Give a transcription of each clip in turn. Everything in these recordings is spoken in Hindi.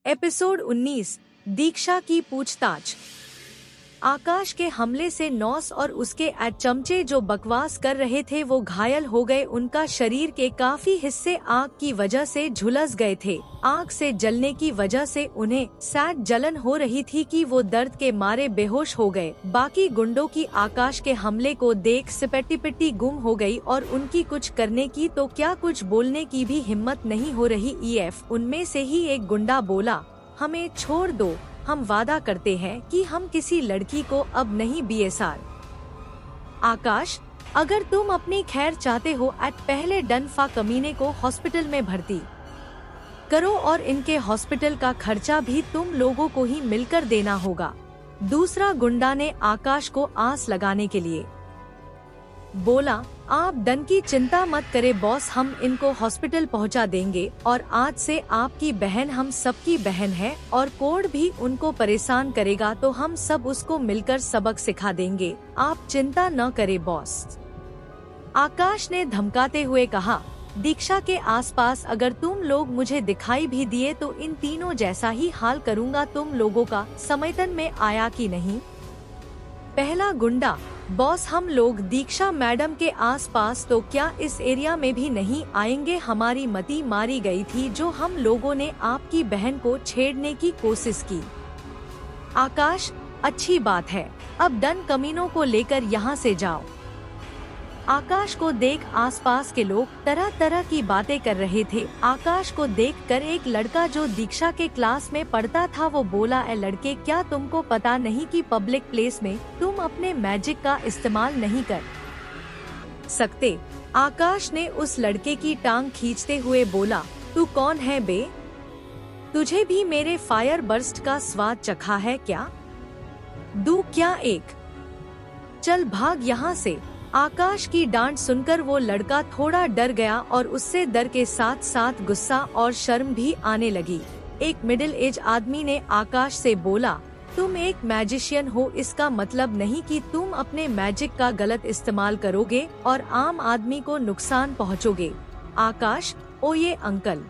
एपिसोड 19 दीक्षा की पूछताछ। आकाश के हमले से नौस और उसके चमचे जो बकवास कर रहे थे वो घायल हो गए। उनका शरीर के काफी हिस्से आग की वजह से झुलस गए थे। आग से जलने की वजह से उन्हें सैड जलन हो रही थी कि वो दर्द के मारे बेहोश हो गए। बाकी गुंडों की आकाश के हमले को देख सिपटी पिट्टी गुम हो गई और उनकी कुछ करने की तो क्या कुछ बोलने की भी हिम्मत नहीं हो रही। उनमें से ही एक गुंडा बोला, हमें छोड़ दो, हम वादा करते हैं कि हम किसी लड़की को अब नहीं बीएसआर। आकाश, अगर तुम अपनी खैर चाहते हो पहले डनफा कमीने को हॉस्पिटल में भर्ती करो और इनके हॉस्पिटल का खर्चा भी तुम लोगों को ही मिलकर देना होगा। दूसरा गुंडा ने आकाश को आस लगाने के लिए बोला, आप डन की चिंता मत करे बॉस, हम इनको हॉस्पिटल पहुंचा देंगे और आज से आपकी बहन हम सबकी बहन है और कोड भी उनको परेशान करेगा तो हम सब उसको मिलकर सबक सिखा देंगे, आप चिंता न करे बॉस। आकाश ने धमकाते हुए कहा, दीक्षा के आसपास अगर तुम लोग मुझे दिखाई भी दिए तो इन तीनों जैसा ही हाल करूँगा तुम लोगों का। समझन में आया कि नहीं? पहला गुंडा, बॉस हम लोग दीक्षा मैडम के आसपास तो क्या इस एरिया में भी नहीं आएंगे, हमारी मती मारी गई थी जो हम लोगों ने आपकी बहन को छेड़ने की कोशिश की। आकाश, अच्छी बात है, अब डन कमीनों को लेकर यहाँ से जाओ। आकाश को देख आसपास के लोग तरह तरह की बातें कर रहे थे। आकाश को देखकर एक लड़का जो दीक्षा के क्लास में पढ़ता था वो बोला, ए लड़के, क्या तुमको पता नहीं कि पब्लिक प्लेस में तुम अपने मैजिक का इस्तेमाल नहीं कर सकते? आकाश ने उस लड़के की टांग खींचते हुए बोला, तू कौन है बे? तुझे भी मेरे फायर बर्स्ट का स्वाद चखा है क्या? दूं क्या एक? चल भाग यहाँ से। आकाश की डांट सुनकर वो लड़का थोड़ा डर गया और उससे डर के साथ साथ गुस्सा और शर्म भी आने लगी। एक मिडिल एज आदमी ने आकाश से बोला, तुम एक मैजिशियन हो, इसका मतलब नहीं कि तुम अपने मैजिक का गलत इस्तेमाल करोगे और आम आदमी को नुकसान पहुंचोगे। आकाश, ओ ये अंकल,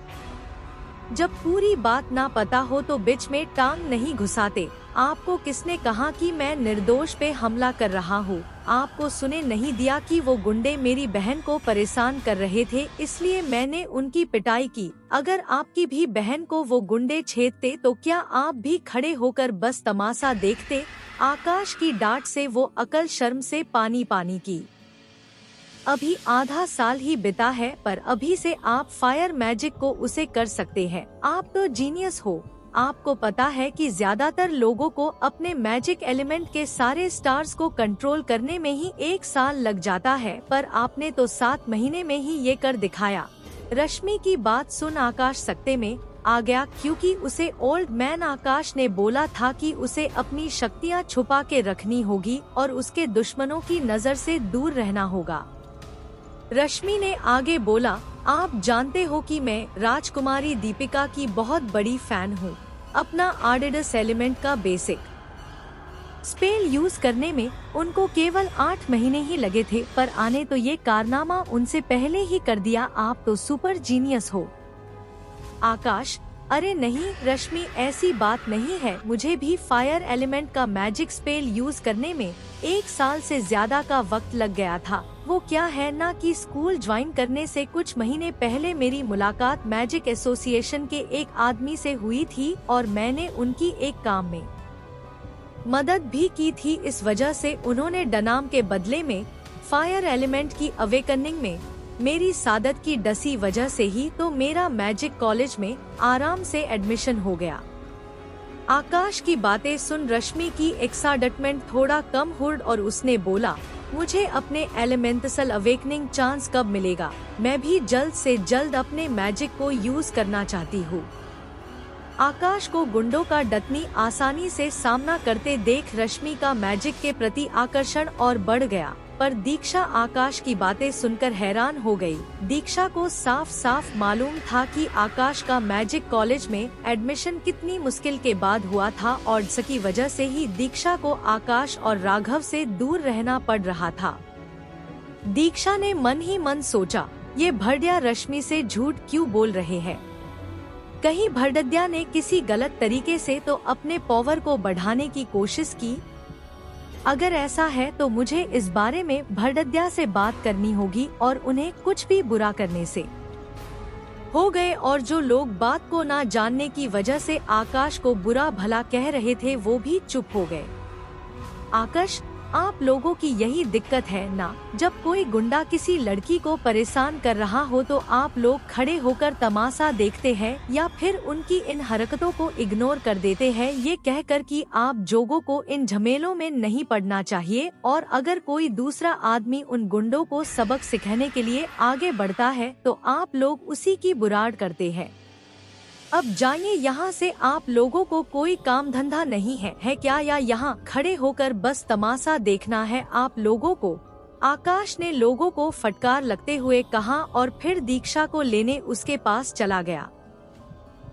जब पूरी बात ना पता हो तो बीच में टांग नहीं घुसाते। आपको किसने कहा कि मैं निर्दोष पे हमला कर रहा हूँ? आपको सुने नहीं दिया कि वो गुंडे मेरी बहन को परेशान कर रहे थे, इसलिए मैंने उनकी पिटाई की। अगर आपकी भी बहन को वो गुंडे छेदते तो क्या आप भी खड़े होकर बस तमाशा देखते? आकाश की डांट से वो अकल शर्म से पानी पानी की। अभी आधा साल ही बिता है पर अभी से आप फायर मैजिक को उसे कर सकते हैं। आप तो जीनियस हो। आपको पता है कि ज्यादातर लोगों को अपने मैजिक एलिमेंट के सारे स्टार्स को कंट्रोल करने में ही 1 साल लग जाता है, पर आपने तो 7 महीने में ही ये कर दिखाया। रश्मि की बात सुन आकाश सकते में आ गया, क्योंकि उसे ओल्ड मैन आकाश ने बोला था कि उसे अपनी शक्तियाँ छुपा के रखनी होगी और उसके दुश्मनों की नजर से दूर रहना होगा। रश्मि ने आगे बोला, आप जानते हो कि मैं राजकुमारी दीपिका की बहुत बड़ी फैन हूँ। अपना आर्डिडस एलिमेंट का बेसिक स्पेल यूज करने में उनको केवल 8 महीने ही लगे थे, पर आने तो ये कारनामा उनसे पहले ही कर दिया। आप तो सुपर जीनियस हो। आकाश, अरे नहीं रश्मि, ऐसी बात नहीं है, मुझे भी फायर एलिमेंट का मैजिक स्पेल यूज करने में 1 साल से ज्यादा का वक्त लग गया था। वो क्या है ना कि स्कूल ज्वाइन करने से कुछ महीने पहले मेरी मुलाकात मैजिक एसोसिएशन के एक आदमी से हुई थी और मैंने उनकी एक काम में मदद भी की थी। इस वजह से उन्होंने डनाम के बदले में फायर एलिमेंट की अवेकनिंग में मेरी सादत की डसी वजह से ही तो मेरा मैजिक कॉलेज में आराम से एडमिशन हो गया। आकाश की बातें सुन रश्मि की एक्साइटमेंट थोड़ा कम हुई और उसने बोला, मुझे अपने एलिमेंटल अवेकनिंग चांस कब मिलेगा? मैं भी जल्द से जल्द अपने मैजिक को यूज करना चाहती हूँ। आकाश को गुंडों का डटनी आसानी से सामना करते देख रश्मि का मैजिक के प्रति आकर्षण और बढ़ गया, पर दीक्षा आकाश की बातें सुनकर हैरान हो गई। दीक्षा को साफ साफ मालूम था कि आकाश का मैजिक कॉलेज में एडमिशन कितनी मुश्किल के बाद हुआ था और इसकी वजह से ही दीक्षा को आकाश और राघव से दूर रहना पड़ रहा था। दीक्षा ने मन ही मन सोचा, ये भड़िया रश्मि से झूठ क्यों बोल रहे हैं? कहीं भरदद्या ने किसी गलत तरीके से तो अपने पावर को बढ़ाने की कोशिश की? अगर ऐसा है तो मुझे इस बारे में भरदद्या से बात करनी होगी और उन्हें कुछ भी बुरा करने से हो गए। और जो लोग बात को ना जानने की वजह से आकाश को बुरा भला कह रहे थे वो भी चुप हो गए। आकाश, आप लोगों की यही दिक्कत है ना, जब कोई गुंडा किसी लड़की को परेशान कर रहा हो तो आप लोग खड़े होकर तमाशा देखते हैं या फिर उनकी इन हरकतों को इग्नोर कर देते हैं, ये कहकर कि आप जोगों को इन झमेलों में नहीं पड़ना चाहिए और अगर कोई दूसरा आदमी उन गुंडों को सबक सिखाने के लिए आगे बढ़ता है तो आप लोग उसी की बुराड़ करते हैं। अब जाइए यहाँ से, आप लोगों को कोई काम धंधा नहीं है क्या, या यहाँ खड़े होकर बस तमाशा देखना है आप लोगों को? आकाश ने लोगों को फटकार लगते हुए कहा और फिर दीक्षा को लेने उसके पास चला गया।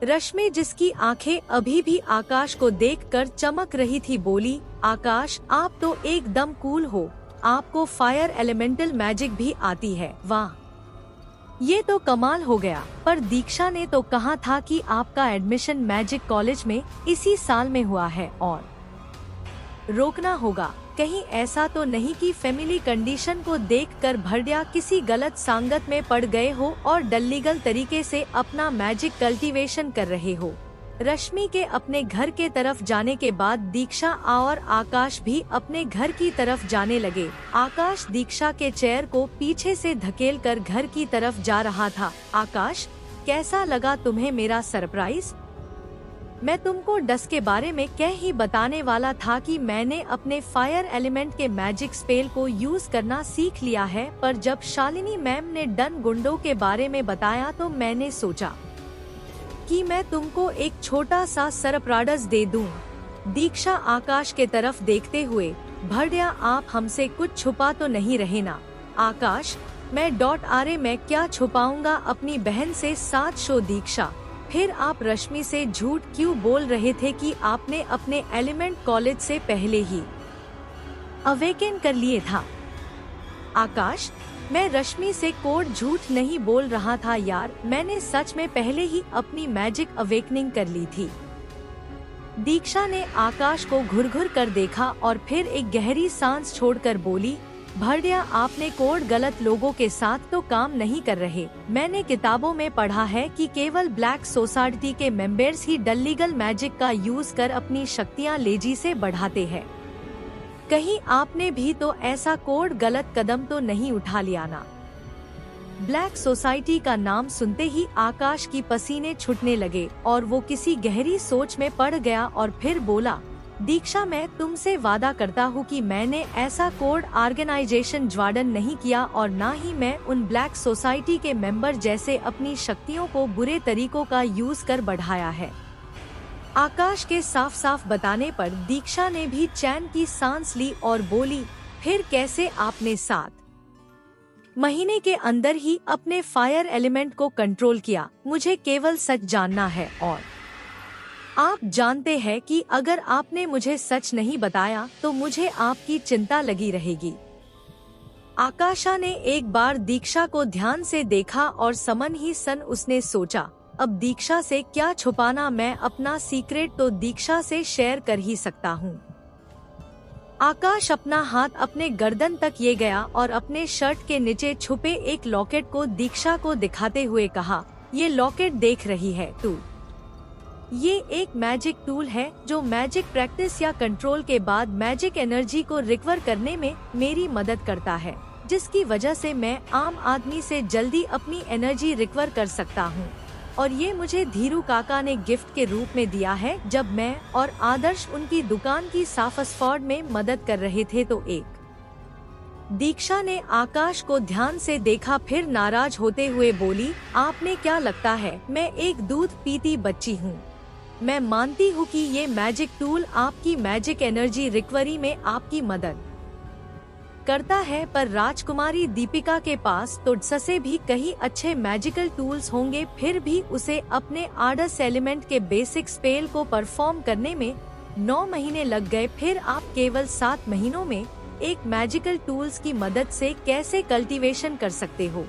रश्मि, जिसकी आंखें अभी भी आकाश को देखकर चमक रही थी, बोली, आकाश आप तो एकदम कूल हो, आपको फायर एलिमेंटल मैजिक भी आती है, वाह ये तो कमाल हो गया। पर दीक्षा ने तो कहा था कि आपका एडमिशन मैजिक कॉलेज में इसी साल में हुआ है और रोकना होगा। कहीं ऐसा तो नहीं कि फैमिली कंडीशन को देखकर भरदद्या किसी गलत सांगत में पड़ गए हो और डल्लीगल तरीके से अपना मैजिक कल्टीवेशन कर रहे हो? रश्मि के अपने घर के तरफ जाने के बाद दीक्षा और आकाश भी अपने घर की तरफ जाने लगे। आकाश दीक्षा के चेयर को पीछे से धकेलकर घर की तरफ जा रहा था। आकाश, कैसा लगा तुम्हें मेरा सरप्राइज? मैं तुमको डस के बारे में कह ही बताने वाला था कि मैंने अपने फायर एलिमेंट के मैजिक स्पेल को यूज करना सीख लिया है, पर जब शालिनी मैम ने डन गुंडों के बारे में बताया तो मैंने सोचा कि मैं तुमको एक छोटा सा सरप्राइज दे दूं। दीक्षा आकाश के तरफ देखते हुए, भरदद्या आप हमसे कुछ छुपा तो नहीं रहे ना? आकाश, मैं मैं क्या छुपाऊंगा अपनी बहन से 7 शो। दीक्षा, फिर आप रश्मि से झूठ क्यों बोल रहे थे कि आपने अपने एलिमेंट कॉलेज से पहले ही अवेकन कर लिए था? आकाश, मैं रश्मि से कोड झूठ नहीं बोल रहा था यार, मैंने सच में पहले ही अपनी मैजिक अवेकनिंग कर ली थी। दीक्षा ने आकाश को घुर-घुर कर देखा और फिर एक गहरी सांस छोड़कर बोली, भरदद्या आपने कोड गलत लोगों के साथ तो काम नहीं कर रहे। मैंने किताबों में पढ़ा है कि केवल ब्लैक सोसाइटी के मेंबर्स ही डल्लीगल मैजिक का यूज कर अपनी शक्तियाँ लेजी से बढ़ाते हैं। कहीं आपने भी तो ऐसा कोड गलत कदम तो नहीं उठा लिया ना? ब्लैक सोसाइटी का नाम सुनते ही आकाश की पसीने छूटने लगे और वो किसी गहरी सोच में पड़ गया और फिर बोला, दीक्षा मैं तुमसे वादा करता हूँ कि मैंने ऐसा कोड ऑर्गेनाइजेशन ज्वार्डन नहीं किया और ना ही मैं उन ब्लैक सोसाइटी के मेंबर जैसे अपनी शक्तियों को बुरे तरीकों का यूज कर बढ़ाया है। आकाश के साफ साफ बताने पर दीक्षा ने भी चैन की सांस ली और बोली, फिर कैसे आपने 7 महीने के अंदर ही अपने फायर एलिमेंट को कंट्रोल किया? मुझे केवल सच जानना है और आप जानते हैं कि अगर आपने मुझे सच नहीं बताया तो मुझे आपकी चिंता लगी रहेगी। आकाशा ने एक बार दीक्षा को ध्यान से देखा और समन ही सन उसने सोचा, अब दीक्षा से क्या छुपाना, मैं अपना सीक्रेट तो दीक्षा से शेयर कर ही सकता हूँ। आकाश अपना हाथ अपने गर्दन तक ये गया और अपने शर्ट के नीचे छुपे एक लॉकेट को दीक्षा को दिखाते हुए कहा, ये लॉकेट देख रही है तू? ये एक मैजिक टूल है जो मैजिक प्रैक्टिस या कंट्रोल के बाद मैजिक एनर्जी को रिकवर करने में मेरी मदद करता है, जिसकी वजह से मैं आम आदमी से जल्दी अपनी एनर्जी रिकवर कर सकता हूँ। और ये मुझे धीरू काका ने गिफ्ट के रूप में दिया है जब मैं और आदर्श उनकी दुकान की साफसफॉर्ड में मदद कर रहे थे। तो एक दीक्षा ने आकाश को ध्यान से देखा, फिर नाराज होते हुए बोली, आपने क्या लगता है मैं एक दूध पीती बच्ची हूँ? मैं मानती हूँ कि ये मैजिक टूल आपकी मैजिक एनर्जी रिकवरी में आपकी मदद करता है, पर राजकुमारी दीपिका के पास तो से भी कई अच्छे मैजिकल टूल्स होंगे, फिर भी उसे अपने आर्डस एलिमेंट के बेसिक स्पेल को परफॉर्म करने में 9 महीने लग गए। फिर आप केवल 7 महीनों में एक मैजिकल टूल्स की मदद से कैसे कल्टीवेशन कर सकते हो?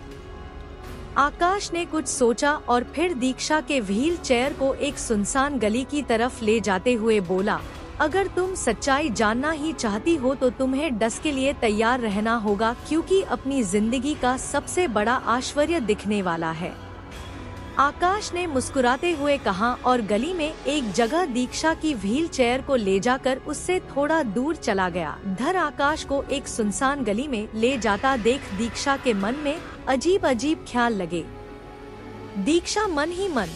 आकाश ने कुछ सोचा और फिर दीक्षा के व्हील चेयर को एक सुनसान गली की तरफ ले जाते हुए बोला, अगर तुम सच्चाई जानना ही चाहती हो तो तुम्हें डस के लिए तैयार रहना होगा, क्योंकि अपनी जिंदगी का सबसे बड़ा आश्चर्य दिखने वाला है। आकाश ने मुस्कुराते हुए कहा और गली में एक जगह दीक्षा की व्हील चेयर को ले जाकर उससे थोड़ा दूर चला गया। धर आकाश को एक सुनसान गली में ले जाता देख दीक्षा के मन में अजीब अजीब ख्याल लगे। दीक्षा मन ही मन,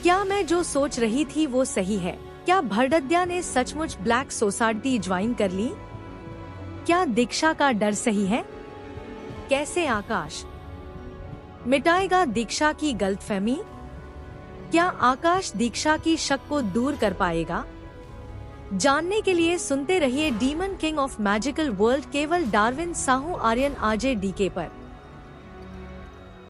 क्या मैं जो सोच रही थी वो सही है? क्या भरदद्या ने सचमुच ब्लैक सोसाइटी ज्वाइन कर ली? क्या दीक्षा का डर सही है? कैसे आकाश मिटाएगा दीक्षा की गलतफहमी? क्या आकाश दीक्षा की शक को दूर कर पाएगा? जानने के लिए सुनते रहिए demon king of magical world केवल Darwin Sahu Aryan RJ DK पर।